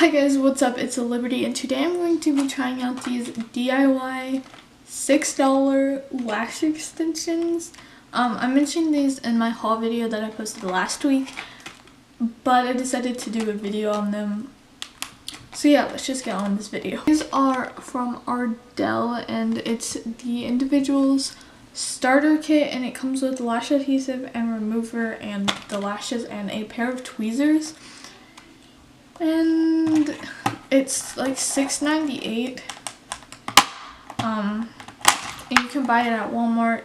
Hi guys, what's up? It's Liberty, and today I'm going to be trying out these DIY $6 lash extensions. I mentioned these in my haul video that I posted last week, but I decided to do a video on them. So yeah, let's just get on with this video. These are from Ardell, and it's the individual's starter kit, and it comes with lash adhesive and remover and the lashes and a pair of tweezers. And it's like $6.98. And you can buy it at Walmart,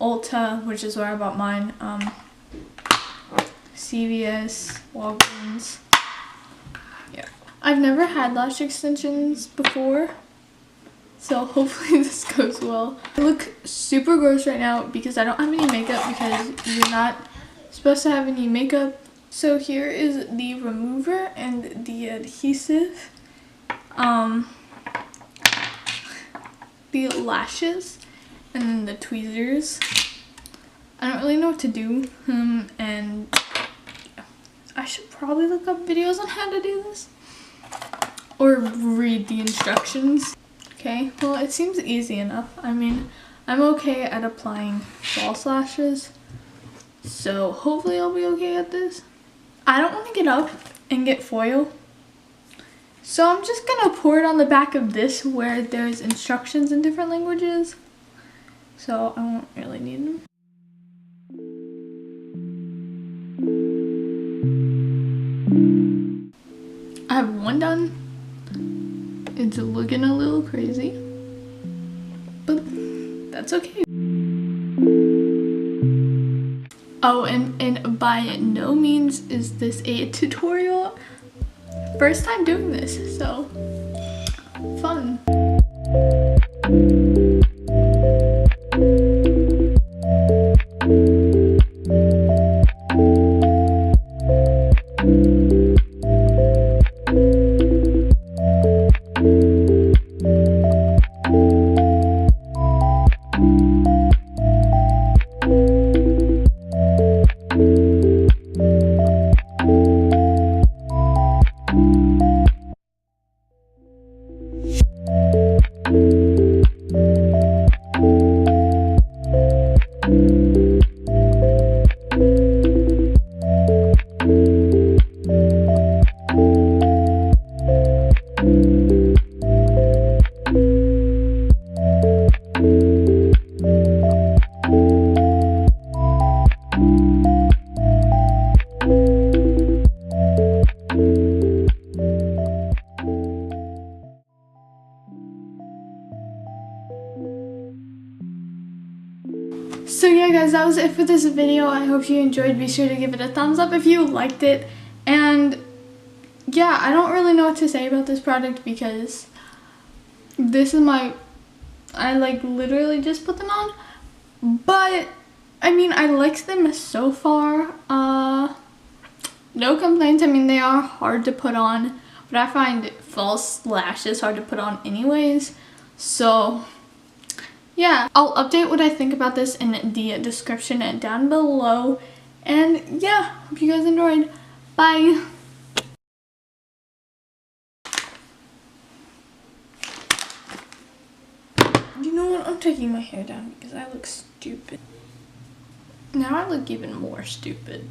Ulta, which is where I bought mine, CVS, Walgreens. Yeah, I've never had lash extensions before, so hopefully this goes well. I look super gross right now because I don't have any makeup, because you're not supposed to have any makeup. So here is the remover and the adhesive, the lashes, and then the tweezers. I don't really know what to do, and I should probably look up videos on how to do this or read the instructions. Okay, well, it seems easy enough. I mean, I'm okay at applying false lashes, so hopefully I'll be okay at this. I don't want to get up and get foil, so I'm just gonna pour it on the back of this where there's instructions in different languages, so I won't really need them. I have one done. It's looking a little crazy, but that's okay. Oh, and by no means is this a tutorial. First time doing this, so fun. So yeah guys, that was it for this video. I hope you enjoyed. Be sure to give it a thumbs up if you liked it. And yeah, I don't really know what to say about this product because this is I like literally just put them on. But I mean, I like them so far. No complaints. I mean, they are hard to put on, but I find false lashes hard to put on anyways. So yeah, I'll update what I think about this in the description down below. And yeah, hope you guys enjoyed. Bye. You know what? I'm taking my hair down because I look stupid. Now I look even more stupid.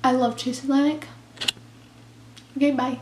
I love Chase Atlantic. Okay, bye.